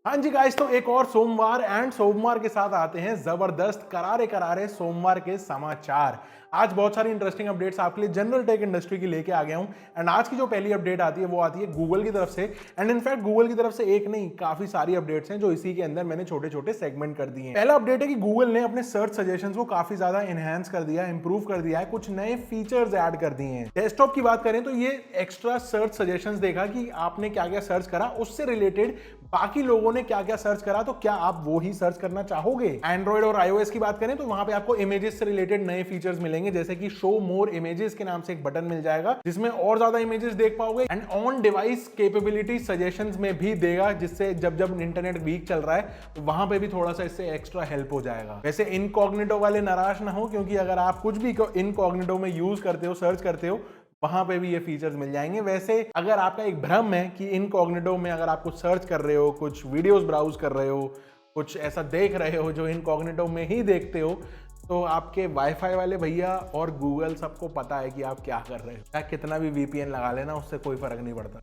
हाँ जी गाइस, तो एक और सोमवार के साथ आते हैं जबरदस्त करारे करारे सोमवार के समाचार। आज बहुत सारी इंटरेस्टिंग अपडेट्स आपके लिए जनरल टेक इंडस्ट्री की लेके आ गया हूं। एंड आज की जो पहली अपडेट आती है वो आती है गूगल की तरफ से। एंड इनफैक्ट गूगल की तरफ से एक नहीं, काफी सारी अपडेट्स हैं जो इसी के अंदर मैंने छोटे छोटे सेगमेंट कर दिए हैं। पहला अपडेट है कि गूगल ने अपने सर्च सजेशंस को काफी ज्यादा एनहांस कर दिया है, इंप्रूव कर दिया है, कुछ नए फीचर्स ऐड कर दिए हैं। डेस्कटॉप की बात करें तो ये एक्स्ट्रा सर्च सजेशंस देगा कि आपने क्या क्या सर्च करा, उससे रिलेटेड बाकी लोगों ने क्या क्या सर्च करा, तो क्या आप वो ही सर्च करना चाहोगे। एंड्रॉइड और iOS की बात करें तो वहां पे आपको इमेजेस से रिलेटेड नए फीचर्स मिलेंगे, जैसे कि शो मोर इमेजेस के नाम से एक बटन मिल जाएगा जिसमें और ज्यादा इमेजेस देख पाओगे। And on device capability suggestions में भी देगा, जिससे जब जब इंटरनेट वीक चल रहा है तो वहां पे भी थोड़ा सा इससे एक्स्ट्रा हेल्प हो जाएगा। वैसे इनकॉग्निटो वाले नाराज ना हो, क्योंकि अगर आप कुछ भी इनकॉग्निटो में यूज करते हो, सर्च करते हो, वहां पे भी ये फीचर्स मिल जाएंगे। वैसे अगर आपका एक भ्रम है कि इनकॉग्निटो में अगर आप कुछ सर्च कर रहे हो, कुछ वीडियोस ब्राउज कर रहे हो, कुछ ऐसा देख रहे हो जो इनकॉग्निटो में ही देखते हो, तो आपके वाईफाई वाले भैया और गूगल सबको पता है कि आप क्या कर रहे हो। क्या कितना भी वीपीएन लगा लेना, उससे कोई फर्क नहीं पड़ता।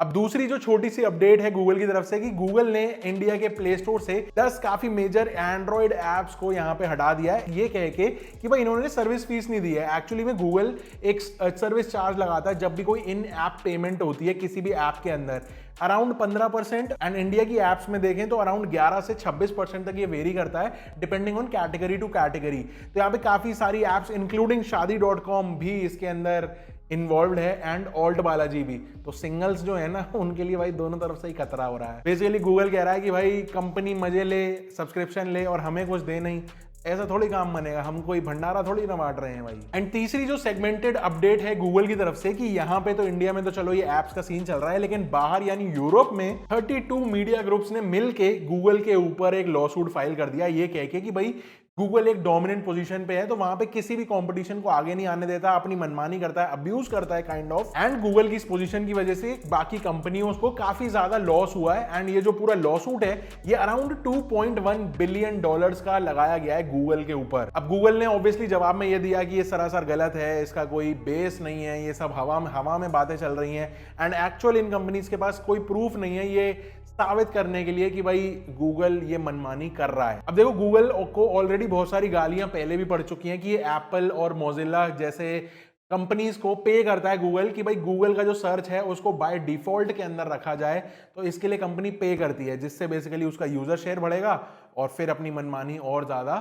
अब दूसरी जो छोटी सी अपडेट है गूगल की तरफ से कि गूगल ने इंडिया के प्ले स्टोर से 10 काफी मेजर एंड्रॉइड एप्स को यहां पे हटा दिया है, ये कह के कि भाई इन्होंने सर्विस फीस नहीं दी है। एक्चुअली में गूगल एक सर्विस चार्ज लगाता है जब भी कोई इन ऐप पेमेंट होती है किसी भी ऐप के अंदर, अराउंड 15%। एंड इंडिया की एप्स में देखें तो अराउंड 11 से 26% तक ये वेरी करता है, depending on category two category. तो यहाँ पे काफी सारी एप्स इंक्लूडिंग शादी.com भी इसके अंदर इन्वॉल्व है, एंड ऑल्ट बालाजी भी। तो सिंगल्स जो है ना, उनके लिए भाई दोनों तरफ से ही खतरा हो रहा है। बेसिकली गूगल कह रहा है कि भाई कंपनी मजे ले, सब्सक्रिप्शन ले और हमें कुछ दे नहीं, ऐसा थोड़ी काम बनेगा, हम कोई भंडारा थोड़ी ना बांट रहे हैं भाई। एंड तीसरी जो सेगमेंटेड अपडेट है गूगल की तरफ से कि यहाँ पे तो इंडिया में तो चलो ये एप्स का सीन चल रहा है, लेकिन बाहर यानी यूरोप में 32 मीडिया ग्रुप्स ने मिलके गूगल के ऊपर एक लॉ सूट फाइल कर दिया, ये कह के कि भाई गूगल एक डोमिनेंट पोजीशन पे है, तो वहां पे किसी भी कंपटीशन को आगे नहीं आने देता, अपनी मनमानी करता है, अब्यूज करता है काइंड ऑफ। एंड गूगल की इस पोजीशन की वजह से बाकी कंपनियों को काफी ज्यादा लॉस हुआ है। एंड ये जो पूरा लॉ सूट है ये अराउंड $2.1 बिलियन का लगाया गया है गूगल के ऊपर। अब गूगल ने ऑब्वियसली जवाब में ये दिया कि ये सरासर गलत है, इसका कोई बेस नहीं है, ये सब हवा में बातें चल रही हैं। एंड एक्चुअल इन कंपनीज के पास कोई प्रूफ नहीं है ये साबित करने के लिए कि भाई गूगल ये मनमानी कर रहा है। अब देखो, गूगल को ऑलरेडी बहुत सारी गालियां पहले भी पड़ चुकी हैं कि ये एप्पल और मोजिल्ला जैसे कंपनीज को पे करता है गूगल कि भाई गूगल का जो सर्च है उसको बाय डिफॉल्ट के अंदर रखा जाए, तो इसके लिए कंपनी पे करती है, जिससे बेसिकली उसका यूजर शेयर बढ़ेगा और फिर अपनी मनमानी और ज्यादा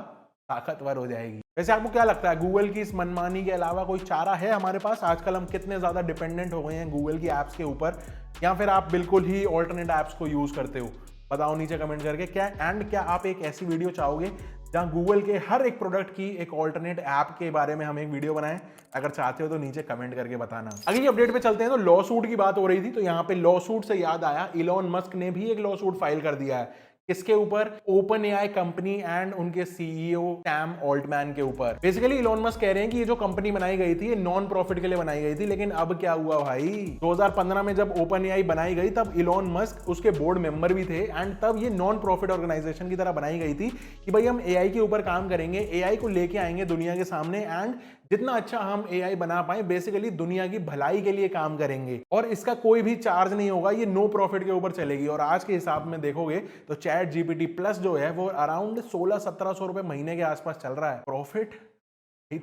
ताकतवर हो जाएगी। वैसे आपको क्या लगता है, गूगल की इस मनमानी के अलावा कोई चारा है हमारे पास? आजकल हम कितने ज्यादा डिपेंडेंट हो गए हैं गूगल की एप्स के ऊपर, या फिर आप बिल्कुल ही ऑल्टरनेट एप्स को यूज करते हो? बताओ नीचे कमेंट करके। क्या आप एक ऐसी वीडियो चाहोगे जहां गूगल के हर एक प्रोडक्ट की एक ऑल्टरनेट ऐप के बारे में हम एक वीडियो बनाएं? अगर चाहते हो तो नीचे कमेंट करके बताना। अगली अपडेट पे चलते हैं। तो लॉ सूट की बात हो रही थी, तो यहाँ पे लॉ सूट से याद आया, इलॉन मस्क ने भी एक लॉ सूट फाइल कर दिया है। किसके ऊपर? ओपन एआई कंपनी एंड उनके सीईओ सैम ऑल्टमैन के ऊपर। बेसिकली इलॉन मस्क कह रहे हैं कि ये जो कंपनी बनाई गई थी ये नॉन प्रॉफिट के लिए बनाई गई थी, लेकिन अब क्या हुआ भाई, 2015 में जब ओपन एआई बनाई गई तब इलॉन मस्क उसके बोर्ड मेंबर भी थे, एंड तब ये नॉन प्रॉफिट ऑर्गेनाइजेशन की तरह बनाई गई थी कि भाई हम एआई के ऊपर काम करेंगे, एआई को लेके आएंगे दुनिया के सामने, एंड जितना अच्छा हम एआई बना पाए बेसिकली दुनिया की भलाई के लिए काम करेंगे, और इसका कोई भी चार्ज नहीं होगा, ये नो प्रॉफिट के ऊपर चलेगी। और आज के हिसाब में देखोगे तो चैट जीपीटी प्लस जो है वो अराउंड 1600-1700 रुपए महीने के आसपास चल रहा है। प्रॉफिट,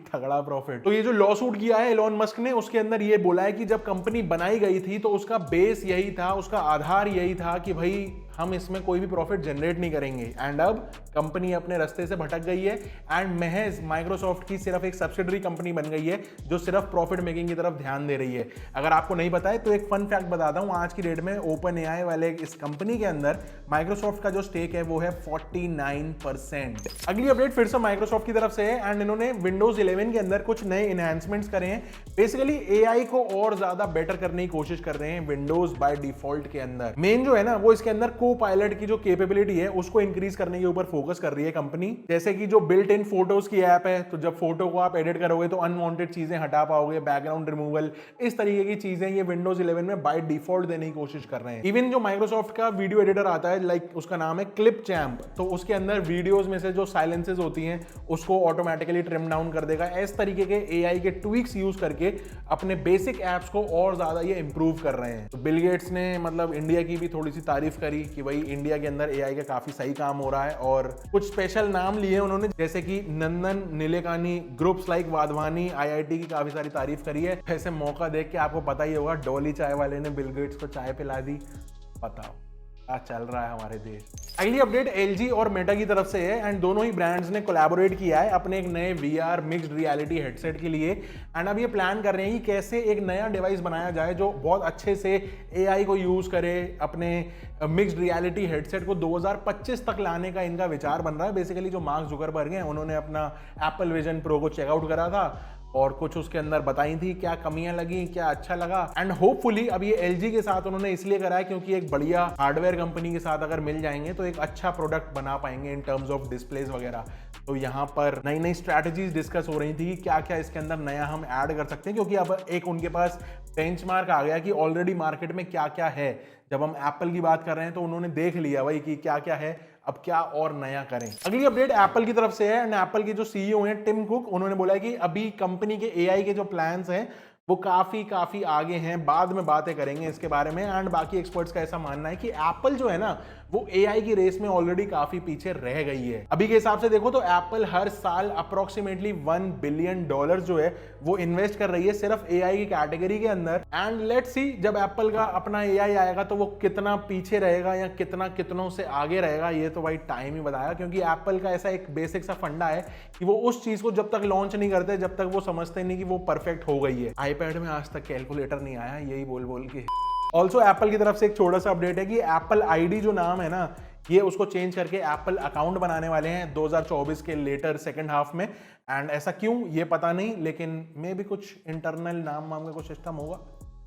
तगड़ा प्रॉफिट। तो ये जो लॉ सूट किया है इलॉन मस्क ने, उसके अंदर ये बोला है कि जब कंपनी बनाई गई थी तो उसका बेस यही था, उसका आधार यही था कि भाई हम इसमें कोई भी प्रॉफिट जनरेट नहीं करेंगे। एंड अब कंपनी अपने रास्ते से भटक गई है, एंड महज माइक्रोसॉफ्ट की सिर्फ एक सब्सिडरी कंपनी बन गई है जो सिर्फ प्रॉफिट मेकिंग की तरफ ध्यान दे रही है। अगर आपको नहीं पता है तो एक फन फैक्ट बताता हूं, आज की डेट में ओपन एआई वाले इस कंपनी के अंदर माइक्रोसॉफ्ट का जो स्टेक है वो है 49%। अगली अपडेट फिर से माइक्रोसॉफ्ट की तरफ से है, एंड इन्होंने विंडोज 11 के अंदर कुछ नए एनहांसमेंट्स करे हैं। बेसिकली एआई को और ज्यादा बेटर करने की कोशिश कर रहे हैं विंडोज बाय डिफॉल्ट के अंदर। मेन जो है ना वो इसके अंदर को पायलट की जो कैपेबिलिटी है उसको इंक्रीज करने के ऊपर फोकस कर रही है कंपनी। जैसे कि जो बिल्ट इन फोटोज की ऐप है, तो जब फोटो को आप एडिट करोगे तो अनवांटेड चीजें हटा पाओगे, बैकग्राउंड रिमूवल, इस तरीके की चीजें ये विंडोज 11 में बाय डिफॉल्ट देने की कोशिश कर रहे हैं। इवन जो माइक्रोसॉफ्ट का वीडियो एडिटर आता है, लाइक उसका नाम है क्लिप चैम्प, तो उसके अंदर वीडियोज में से जो साइलेंसेस होती हैं उसको ऑटोमेटिकली ट्रिम डाउन कर देगा। इस तरीके के एआई के ट्विक्स यूज करके अपने बेसिक एप्स को और ज्यादा ये इंप्रूव कर रहे हैं। तो बिल गेट्स ने मतलब इंडिया की भी थोड़ी सी तारीफ करी कि भाई इंडिया के अंदर एआई का काफी सही काम हो रहा है, और कुछ स्पेशल नाम लिए उन्होंने, जैसे कि नंदन Nilekani, groups like Wadhwani, IIT की काफी सारी तारीफ करी है। ऐसे मौका देख के आपको पता ही होगा, डॉली चाय वाले ने बिल गेट्स को चाय पिला दी। बताओ क्या चल रहा है हमारे देश। अगली अपडेट एलजी और मेटा की तरफ से है, एंड दोनों ही ब्रांड्स ने कोलैबोरेट किया है अपने एक नए वीआर मिक्स्ड रियलिटी हेडसेट के लिए। एंड अब ये प्लान कर रहे हैं कि कैसे एक नया डिवाइस बनाया जाए जो बहुत अच्छे से एआई को यूज करे। अपने मिक्स्ड रियलिटी हेडसेट को 2025 तक लाने का इनका विचार बन रहा है। बेसिकली जो मार्क जुकरबर्ग हैं उन्होंने अपना एप्पल विजन प्रो को चेकआउट करा था और कुछ उसके अंदर बताई थी, क्या कमियां लगी, क्या अच्छा लगा। एंड होपफुली अब ये एलजी के साथ उन्होंने इसलिए करा है क्योंकि एक बढ़िया हार्डवेयर कंपनी के साथ अगर मिल जाएंगे तो एक अच्छा प्रोडक्ट बना पाएंगे इन टर्म्स ऑफ डिस्प्लेस वगैरह। तो यहाँ पर नई नई स्ट्रैटेजीज डिस्कस हो रही थी कि क्या क्या इसके अंदर नया हम ऐड कर सकते हैं, क्योंकि अब एक उनके पास बेंचमार्क आ गया कि ऑलरेडी मार्केट में क्या क्या है। जब हम एप्पल की बात कर रहे हैं तो उन्होंने देख लिया भाई कि क्या क्या है, अब क्या और नया करें। अगली अपडेट एप्पल की तरफ से है, एंड एप्पल के जो सीईओ हैं टिम कुक, उन्होंने बोला है कि अभी कंपनी के एआई के जो प्लान्स हैं वो काफी आगे हैं, बाद में बातें करेंगे इसके बारे में। एंड बाकी एक्सपर्ट्स का ऐसा मानना है कि एप्पल जो है ना वो एआई की रेस में ऑलरेडी काफी पीछे रह गई है। अभी के हिसाब से देखो तो एप्पल हर साल अप्रोक्सीमेटली $1 बिलियन जो है वो इन्वेस्ट कर रही है सिर्फ एआई की कैटेगरी के अंदर। एंड लेट्स सी जब एप्पल का अपना एआई आएगा तो वो कितना पीछे रहेगा या कितनों से आगे रहेगा, ये तो भाई टाइम ही बताएगा। क्योंकि एप्पल का ऐसा एक बेसिक सा फंडा है कि वो उस चीज को जब तक लॉन्च नहीं करते जब तक वो समझते नहीं कि वो परफेक्ट हो गई है। आईपैड में आज तक कैलकुलेटर नहीं आया, यही बोल के। ऑल्सो एप्पल की तरफ से एक छोटा सा अपडेट है कि एप्पल आईडी जो नाम है ना, ये उसको चेंज करके एप्पल अकाउंट बनाने वाले हैं 2024 के लेटर सेकंड हाफ में। एंड ऐसा क्यों ये पता नहीं, लेकिन मे भी कुछ इंटरनल नाम का कुछ सिस्टम होगा।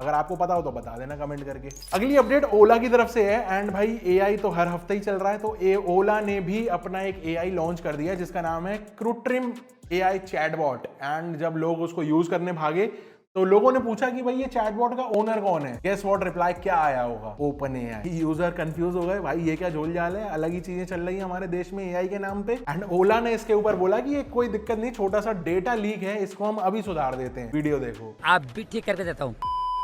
अगर आपको पता हो तो बता देना कमेंट करके। अगली अपडेट ओला की तरफ से है, एंड भाई एआई तो हर हफ्ते ही चल रहा है, तो ओला ने भी अपना एक एआई लॉन्च कर दिया जिसका नाम है कृत्रिम एआई चैटबॉट। एंड जब लोग उसको यूज करने भागे तो लोगों ने पूछा कि भाई ये चैटबॉट का ओनर कौन है। गेस व्हाट रिप्लाई क्या आया होगा? Open AI. यूजर कंफ्यूज हो गए, भाई ये क्या झोल झाल है, अलग ही चीजें चल रही है हमारे देश में एआई के नाम पे। एंड ओला ने इसके ऊपर बोला कि ये कोई दिक्कत नहीं, छोटा सा डेटा लीक है, इसको हम अभी सुधार देते हैं, वीडियो देखो। आप भी ठीक करके देता हूँ।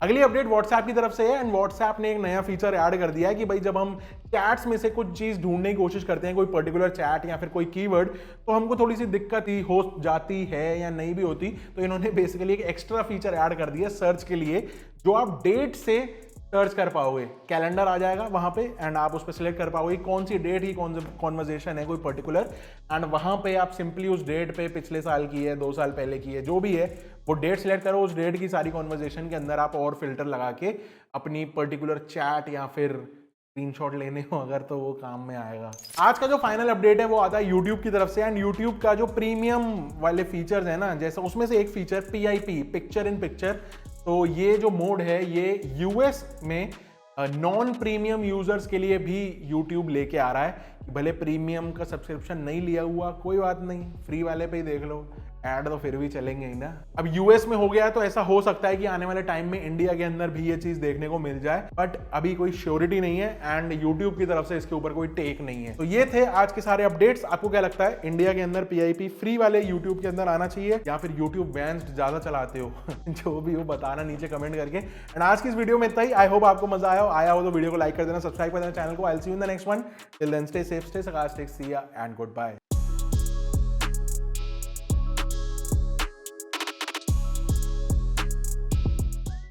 अगली अपडेट व्हाट्सएप की तरफ से है, एंड व्हाट्सएप ने एक नया फीचर ऐड कर दिया है कि भाई जब हम चैट्स में से कुछ चीज ढूंढने की कोशिश करते हैं, कोई पर्टिकुलर चैट या फिर कोई कीवर्ड, तो हमको थोड़ी सी दिक्कत ही हो जाती है या नहीं भी होती, तो इन्होंने बेसिकली एक एक्स्ट्रा फीचर ऐड कर दिया सर्च के लिए, जो आप डेट से सर्च कर पाओगे। कैलेंडर आ जाएगा वहां पे, एंड आप उस पर सिलेक्ट कर पाओगे कौन सी डेट ही कौन सी कॉन्वर्जेशन है कोई पर्टिकुलर, एंड वहां पे आप सिंपली उस डेट पे पिछले साल की है, 2 साल पहले की है, जो भी है वो डेट सिलेक्ट करो, उस डेट की सारी कॉन्वर्जेशन के अंदर आप और फिल्टर लगा के अपनी पर्टिकुलर चैट या फिर स्क्रीनशॉट लेने हो अगर, तो वो काम में आएगा। आज का जो फाइनल अपडेट है वो आता है यूट्यूब की तरफ से, एंड यूट्यूब का जो प्रीमियम वाले फीचर्स है ना, जैसे उसमें से एक feature PIP, picture in picture, तो ये जो मोड है ये यूएस में नॉन प्रीमियम यूजर्स के लिए भी यूट्यूब लेके आ रहा है। भले प्रीमियम का सब्सक्रिप्शन नहीं लिया हुआ कोई बात नहीं, फ्री वाले पे ही देख लो, ऐड तो फिर भी चलेंगे ही ना। अब यूएस में हो गया तो ऐसा हो सकता है कि आने वाले टाइम में इंडिया के अंदर भी ये चीज देखने को मिल जाए, बट अभी कोई श्योरिटी नहीं है, एंड यूट्यूब की तरफ से इसके ऊपर कोई टेक नहीं है। तो ये थे आज के सारे अपडेट्स। आपको क्या लगता है, इंडिया के अंदर PIP फ्री वाले यूट्यूब के अंदर आना चाहिए या फिर यूट्यूब बैंड ज्यादा चलाते हो? जो भी हो बताना नीचे कमेंट करके। एंड आज की इस वीडियो में इतना ही। आई होप आपको मजा आया हो तो वीडियो को लाइक कर देना, सब्सक्राइब कर देना चैनल को। I will see you in the next one. Till then stay safe, stay सकारात्मक, सी या एंड गुड बाय।